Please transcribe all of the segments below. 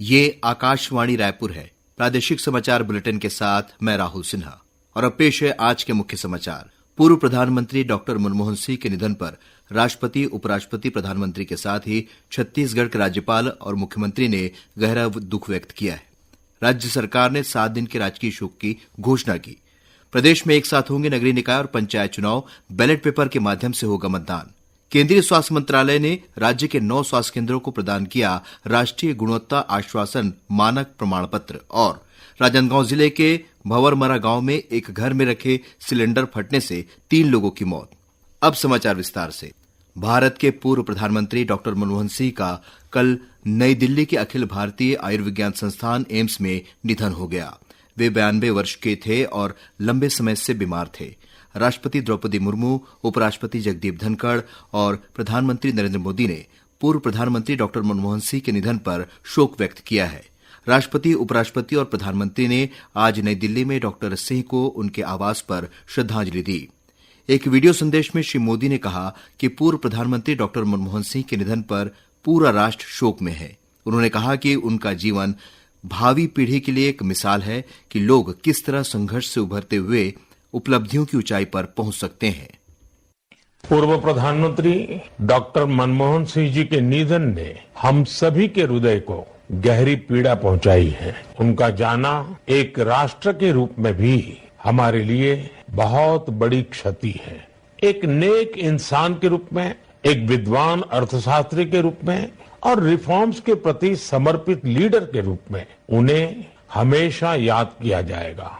ये आकाशवाणी रायपुर है। प्रादेशिक समाचार बुलेटिन के साथ मैं राहुल सिन्हा और अब पेश है आज के मुख्य समाचार। पूर्व प्रधानमंत्री डॉक्टर मनमोहन सिंह के निधन पर राष्ट्रपति, उपराष्ट्रपति, प्रधानमंत्री के साथ ही छत्तीसगढ़ के राज्यपाल और मुख्यमंत्री ने गहरा दुख व्यक्त किया है। राज्य सरकार ने 7 दिन के राजकीय शोक की घोषणा की। प्रदेश में एक साथ होंगे नगरीय निकाय और पंचायत चुनाव, बैलेट पेपर के माध्यम से होगा मतदान। केंद्रीय स्वास्थ्य मंत्रालय ने राज्य के 9 स्वास्थ्य केंद्रों को प्रदान किया राष्ट्रीय गुणवत्ता आश्वासन मानक प्रमाण पत्र। और राजनांदगांव जिले के भंवरमरा गांव में एक घर में रखे सिलेंडर फटने से 3 लोगों की मौत। अब समाचार विस्तार से। भारत के पूर्व प्रधानमंत्री डॉक्टर मनमोहन सिंह का कल नई दिल्ली के अखिल भारतीय आयुर्विज्ञान संस्थान एम्स में निधन हो गया। वे 92 वर्ष के थे और लंबे समय से बीमार थे। राष्ट्रपति द्रौपदी मुर्मू, उपराष्ट्रपति जगदीप धनखड़ और प्रधानमंत्री नरेंद्र मोदी ने पूर्व प्रधानमंत्री डॉक्टर मनमोहन सिंह के निधन पर शोक व्यक्त किया है। राष्ट्रपति, उपराष्ट्रपति और प्रधानमंत्री ने आज नई दिल्ली में डॉक्टर सिंह को उनके आवास पर श्रद्धांजलि दी। एक वीडियो संदेश में श्री मोदी ने कहा कि पूर्व प्रधानमंत्री डॉक्टर मनमोहन सिंह के निधन पर पूरा राष्ट्र शोक में है। उन्होंने कहा कि उनका जीवन भावी पीढ़ी के लिए एक मिसाल है कि लोग किस तरह संघर्ष से उभरते हुए उपलब्धियों की ऊंचाई पर पहुंच सकते हैं। पूर्व प्रधानमंत्री डॉक्टर मनमोहन सिंह जी के निधन ने हम सभी के हृदय को गहरी पीड़ा पहुंचाई है। उनका जाना एक राष्ट्र के रूप में भी हमारे लिए बहुत बड़ी क्षति है। एक नेक इंसान के रूप में, एक विद्वान अर्थशास्त्री के रूप में और रिफॉर्म्स के प्रति समर्पित लीडर के रूप में उन्हें हमेशा याद किया जाएगा।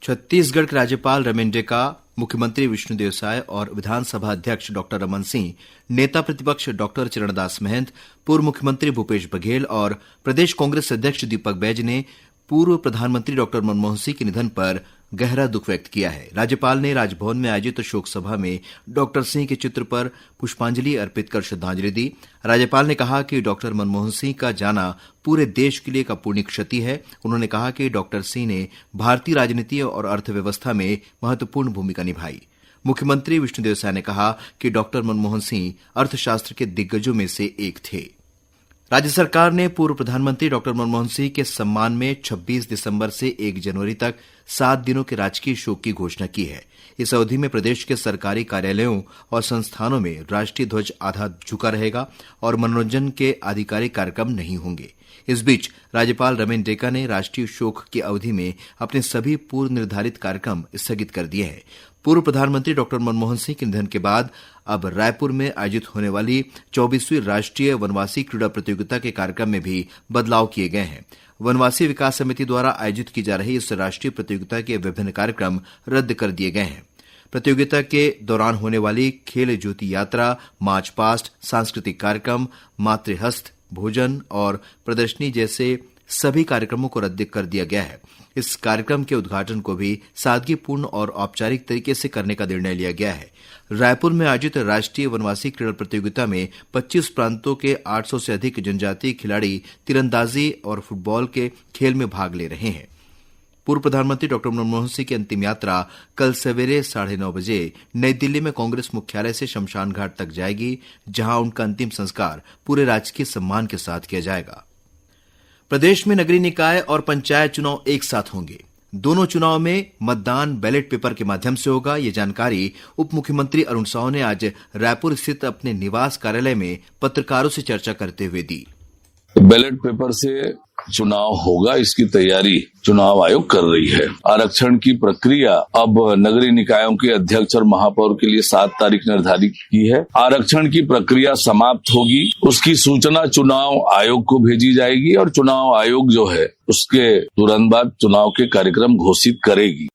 छत्तीसगढ़ के राज्यपाल रमेन डेका, मुख्यमंत्री विष्णुदेव साय और विधानसभा अध्यक्ष डॉक्टर रमन सिंह, नेता प्रतिपक्ष डॉक्टर चरणदास महंत, पूर्व मुख्यमंत्री भूपेश बघेल और प्रदेश कांग्रेस अध्यक्ष दीपक बैज ने पूर्व प्रधानमंत्री डॉक्टर मनमोहन सिंह के निधन पर गहरा दुख व्यक्त किया है। राज्यपाल ने राजभवन में आयोजित शोक सभा में डॉक्टर सिंह के चित्र पर पुष्पांजलि अर्पित कर श्रद्धांजलि दी। राज्यपाल ने कहा कि डॉक्टर मनमोहन सिंह का जाना पूरे देश के लिए एक अपूर्णीय क्षति है। उन्होंने कहा कि डॉक्टर सिंह ने भारतीय राजनीति और अर्थव्यवस्था में महत्वपूर्ण भूमिका निभाई। मुख्यमंत्री विष्णुदेव साय ने कहा कि डॉक्टर मनमोहन सिंह अर्थशास्त्र के दिग्गजों में से एक थे। राज्य सरकार ने पूर्व प्रधानमंत्री डॉक्टर मनमोहन सिंह के सम्मान में 26 दिसंबर से 1 जनवरी तक 7 दिनों के राजकीय शोक की घोषणा की है। इस अवधि में प्रदेश के सरकारी कार्यालयों और संस्थानों में राष्ट्रीय ध्वज आधा झुका रहेगा और मनोरंजन के आधिकारिक कार्यक्रम नहीं होंगे। इस बीच राज्यपाल रमेन डेका ने राष्ट्रीय शोक की अवधि में अपने सभी पूर्व निर्धारित कार्यक्रम स्थगित कर दिए हैं। पूर्व प्रधानमंत्री डॉक्टर मनमोहन सिंह के निधन के बाद अब रायपुर में आयोजित होने वाली 24वीं राष्ट्रीय वनवासी क्रीड़ा प्रतियोगिता के कार्यक्रम में भी बदलाव किए गए हैं। वनवासी विकास समिति द्वारा आयोजित की जा रही इस राष्ट्रीय प्रतियोगिता के विभिन्न कार्यक्रम रद्द कर दिए गए हैं। प्रतियोगिता के दौरान होने वाली खेल ज्योति यात्रा, मार्च पास्ट, सांस्कृतिक कार्यक्रम, मातृहस्त, भोजन और प्रदर्शनी जैसे सभी कार्यक्रमों को रद्द कर दिया गया है। इस कार्यक्रम के उद्घाटन को भी सादगीपूर्ण और औपचारिक तरीके से करने का निर्णय लिया गया है। रायपुर में आयोजित राष्ट्रीय वनवासी क्रीड़ा प्रतियोगिता में 25 प्रांतों के 800 से अधिक जनजातीय खिलाड़ी तीरंदाजी और फुटबॉल के खेल में भाग ले रहे हैं। पूर्व प्रधानमंत्री डॉक्टर मनमोहन सिंह की अंतिम यात्रा कल सवेरे 9:30 बजे नई दिल्ली में कांग्रेस मुख्यालय से शमशान घाट तक जाएगी, जहां उनका अंतिम संस्कार पूरे राजकीय सम्मान के साथ किया जाएगा। प्रदेश में नगरीय निकाय और पंचायत चुनाव एक साथ होंगे। दोनों चुनाव में मतदान बैलेट पेपर के माध्यम से होगा। ये जानकारी उप मुख्यमंत्री अरुण साव ने आज रायपुर स्थित अपने निवास कार्यालय में पत्रकारों से चर्चा करते हुए दी। बैलेट पेपर से चुनाव होगा, इसकी तैयारी चुनाव आयोग कर रही है। आरक्षण की प्रक्रिया अब नगरीय निकायों के अध्यक्ष और महापौर के लिए 7 तारीख निर्धारित की है। आरक्षण की प्रक्रिया समाप्त होगी, उसकी सूचना चुनाव आयोग को भेजी जाएगी और चुनाव आयोग जो है उसके तुरंत बाद चुनाव के कार्यक्रम घोषित करेगी।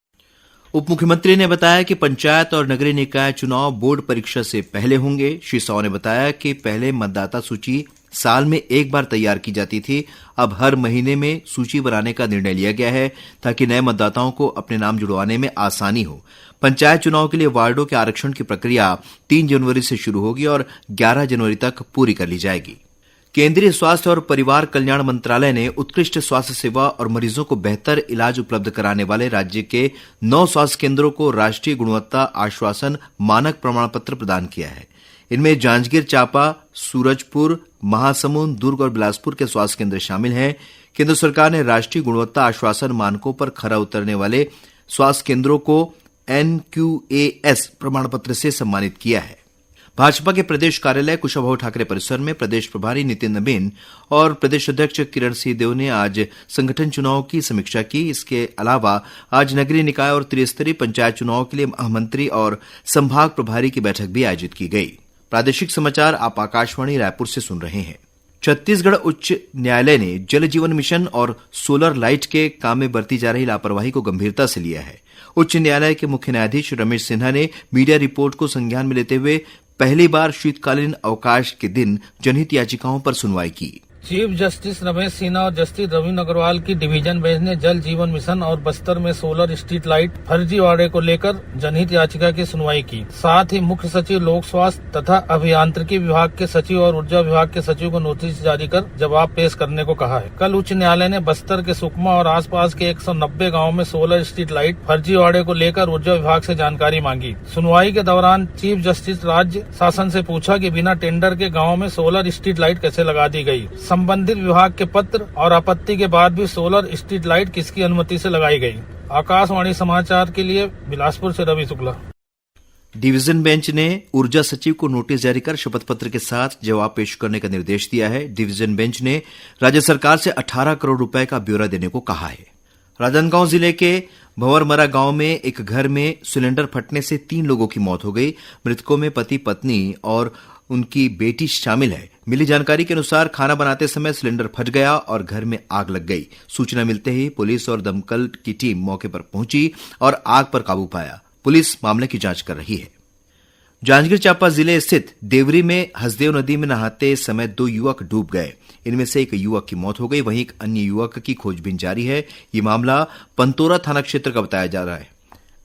उप मुख्यमंत्री ने बताया कि पंचायत और नगरीय निकाय चुनाव बोर्ड परीक्षा से पहले होंगे। श्री साव ने बताया कि पहले मतदाता सूची साल में एक बार तैयार की जाती थी, अब हर महीने में सूची बनाने का निर्णय लिया गया है ताकि नए मतदाताओं को अपने नाम जुड़वाने में आसानी हो। पंचायत चुनाव के लिए वार्डों के आरक्षण की प्रक्रिया 3 जनवरी से शुरू होगी और 11 जनवरी तक पूरी कर ली जाएगी। केंद्रीय स्वास्थ्य और परिवार कल्याण मंत्रालय ने उत्कृष्ट स्वास्थ्य सेवा और मरीजों को बेहतर इलाज उपलब्ध कराने वाले राज्य के 9 स्वास्थ्य केंद्रों को राष्ट्रीय गुणवत्ता आश्वासन मानक प्रमाण पत्र प्रदान किया है। इनमें जांजगीर चांपा, सूरजपुर, महासमुंद, दुर्ग और बिलासपुर के स्वास्थ्य केंद्र शामिल हैं। केंद्र सरकार ने राष्ट्रीय गुणवत्ता आश्वासन मानकों पर खरा उतरने वाले स्वास्थ्य केंद्रों को NQAS प्रमाण पत्र से सम्मानित किया है। भाजपा के प्रदेश कार्यालय कुशाभाऊ ठाकरे परिसर में प्रदेश प्रभारी नितिन नबीन और प्रदेश अध्यक्ष किरण सिंहदेव ने आज संगठन चुनाव की समीक्षा की। इसके अलावा आज नगरीय निकाय और त्रिस्तरीय पंचायत चुनाव के लिए महामंत्री और संभाग प्रभारी की बैठक भी आयोजित की गई। प्रादेशिक समाचार आप आकाशवाणी रायपुर से सुन रहे हैं। छत्तीसगढ़ उच्च न्यायालय ने जल जीवन मिशन और सोलर लाइट के काम में बरती जा रही लापरवाही को गंभीरता से लिया है। उच्च न्यायालय के मुख्य न्यायाधीश रमेश सिन्हा ने मीडिया रिपोर्ट को संज्ञान में लेते हुए पहली बार शीतकालीन अवकाश के दिन जनहित याचिकाओं पर सुनवाई की। चीफ जस्टिस रमेश सिन्हा और जस्टिस रविंद्र अग्रवाल की डिवीजन बेंच ने जल जीवन मिशन और बस्तर में सोलर स्ट्रीट लाइट फर्जीवाड़े को लेकर जनहित याचिका की सुनवाई की। साथ ही मुख्य सचिव लोक स्वास्थ्य तथा अभियांत्रिकी विभाग के सचिव और ऊर्जा विभाग के सचिव को नोटिस जारी कर जवाब पेश करने को कहा है। कल उच्च न्यायालय ने बस्तर के सुकमा और आसपास के 190 गाँव में सोलर स्ट्रीट लाइट फर्जीवाड़े को लेकर ऊर्जा विभाग से जानकारी मांगी। सुनवाई के दौरान चीफ जस्टिस राज्य शासन से पूछा कि बिना टेंडर के गाँव में सोलर स्ट्रीट लाइट कैसे लगा दी गई। संबंधित विभाग के पत्र और आपत्ति के बाद भी सोलर स्ट्रीट लाइट किसकी अनुमति से लगाई गई। आकाशवाणी समाचार के लिए बिलासपुर से रवि शुक्ला। डिवीजन बेंच ने ऊर्जा सचिव को नोटिस जारी कर शपथ पत्र के साथ जवाब पेश करने का निर्देश दिया है। डिवीजन बेंच ने राज्य सरकार से 18 करोड़ रुपए का ब्यौरा देने को कहा है। राजनांदगांव जिले के भंवरमरा गांव में एक घर में सिलेंडर फटने से 3 लोगों की मौत हो गई। मृतकों में पति, पत्नी और उनकी बेटी शामिल है। मिली जानकारी के अनुसार खाना बनाते समय सिलेंडर फट गया और घर में आग लग गई। सूचना मिलते ही पुलिस और दमकल की टीम मौके पर पहुंची और आग पर काबू पाया। पुलिस मामले की जांच कर रही है। जांजगीर चांपा जिले स्थित देवरी में हसदेव नदी में नहाते समय 2 युवक डूब गए। इनमें से एक युवक की मौत हो गई, वहीं एक अन्य युवक की खोजबीन जारी है। ये मामला पंतोरा थाना क्षेत्र का बताया जा रहा है।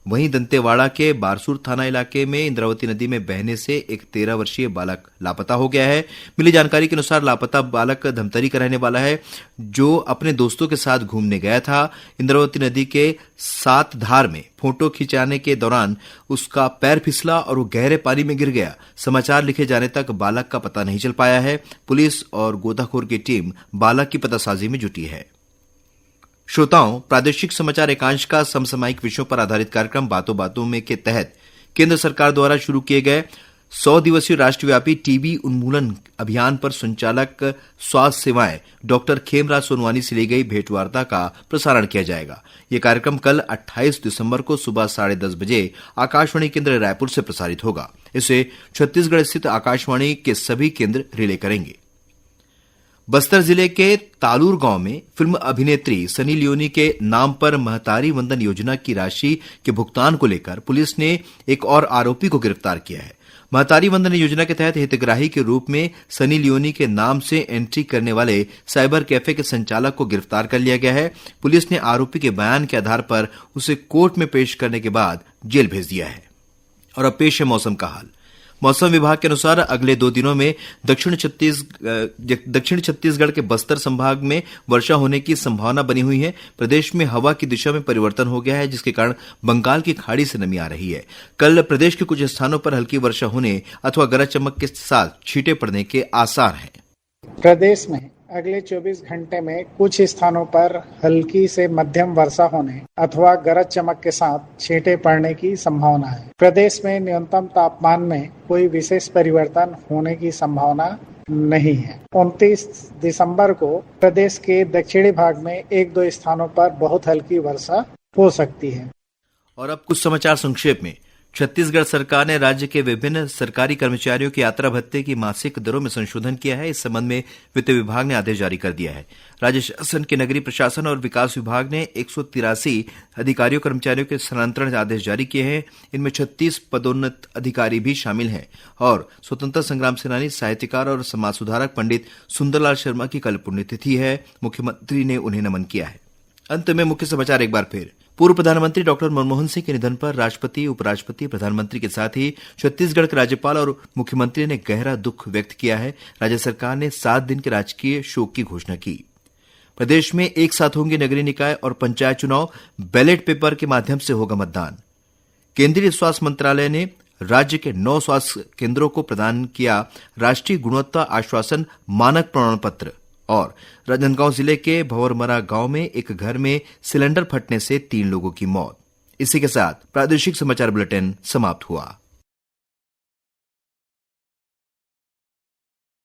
वहीं दंतेवाड़ा के बारसूर थाना इलाके में इंद्रावती नदी में बहने से एक 13 वर्षीय बालक लापता हो गया है। मिली जानकारी के अनुसार लापता बालक धमतरी का रहने वाला है, जो अपने दोस्तों के साथ घूमने गया था। इंद्रावती नदी के 7 धार में फोटो खिंचाने के दौरान उसका पैर फिसला और वो गहरे पानी में गिर गया। समाचार लिखे जाने तक बालक का पता नहीं चल पाया है। पुलिस और गोताखोर की टीम बालक की पतासाजी में जुटी है। श्रोताओं, प्रादेशिक समाचार एकांश का समसामयिक विषयों पर आधारित कार्यक्रम बातों बातों में के तहत केंद्र सरकार द्वारा शुरू किए गए 100 दिवसीय राष्ट्रव्यापी टीबी उन्मूलन अभियान पर संचालक स्वास्थ्य सेवाएं डॉक्टर खेमराज सोनवानी से ली गई भेंटवार्ता का प्रसारण किया जाएगा। यह कार्यक्रम कल 28 दिसंबर को सुबह 10:30 बजे आकाशवाणी केंद्र रायपुर से प्रसारित होगा। इसे छत्तीसगढ़ स्थित आकाशवाणी के सभी केंद्र रिले करेंगे। बस्तर जिले के तालूर गांव में फिल्म अभिनेत्री सनी लियोनी के नाम पर महतारी वंदन योजना की राशि के भुगतान को लेकर पुलिस ने एक और आरोपी को गिरफ्तार किया है। महतारी वंदन योजना के तहत हितग्राही के रूप में सनी लियोनी के नाम से एंट्री करने वाले साइबर कैफे के संचालक को गिरफ्तार कर लिया गया है। पुलिस ने आरोपी के बयान के आधार पर उसे कोर्ट में पेश करने के बाद जेल भेज दिया है। और अब पेश है मौसम का हाल। मौसम विभाग के अनुसार अगले 2 दिनों में दक्षिण छत्तीसगढ़ के बस्तर संभाग में वर्षा होने की संभावना बनी हुई है। प्रदेश में हवा की दिशा में परिवर्तन हो गया है, जिसके कारण बंगाल की खाड़ी से नमी आ रही है। कल प्रदेश के कुछ स्थानों पर हल्की वर्षा होने अथवा गरज चमक के साथ छींटे पड़ने के आसार हैं। प्रदेश में अगले 24 घंटे में कुछ स्थानों पर हल्की से मध्यम वर्षा होने अथवा गरज चमक के साथ छींटे पड़ने की संभावना है। प्रदेश में न्यूनतम तापमान में कोई विशेष परिवर्तन होने की संभावना नहीं है। 29 दिसंबर को प्रदेश के दक्षिणी भाग में 1-2 स्थानों पर बहुत हल्की वर्षा हो सकती है। और अब कुछ समाचार संक्षेप में। छत्तीसगढ़ सरकार ने राज्य के विभिन्न सरकारी कर्मचारियों की यात्रा भत्ते की मासिक दरों में संशोधन किया है। इस संबंध में वित्त विभाग ने आदेश जारी कर दिया है। राज्य शासन के नगरीय प्रशासन और विकास विभाग ने 183 अधिकारियों कर्मचारियों के स्थानांतरण आदेश जारी किए हैं। इनमें 36 पदोन्नत अधिकारी भी शामिल हैं। और स्वतंत्रता संग्राम सेनानी, साहित्यकार और समाज सुधारक पंडित सुंदरलाल शर्मा की कल पुण्यतिथि है। मुख्यमंत्री ने उन्हें नमन किया है। अंत में मुख्य समाचार एक बार फिर। पूर्व प्रधानमंत्री डॉक्टर मनमोहन सिंह के निधन पर राष्ट्रपति, उपराष्ट्रपति, प्रधानमंत्री के साथ ही छत्तीसगढ़ के राज्यपाल और मुख्यमंत्री ने गहरा दुख व्यक्त किया है। राज्य सरकार ने 7 दिन के राजकीय शोक की घोषणा की। प्रदेश में एक साथ होंगे नगरीय निकाय और पंचायत चुनाव। बैलेट पेपर के माध्यम से होगा मतदान। केंद्रीय स्वास्थ्य मंत्रालय ने राज्य के 9 स्वास्थ्य केंद्रों को प्रदान किया राष्ट्रीय गुणवत्ता आश्वासन मानक प्रमाण पत्र। और राजनांदगांव जिले के भंवरमरा गांव में एक घर में सिलेंडर फटने से 3 लोगों की मौत। इसी के साथ प्रादेशिक समाचार बुलेटिन समाप्त हुआ।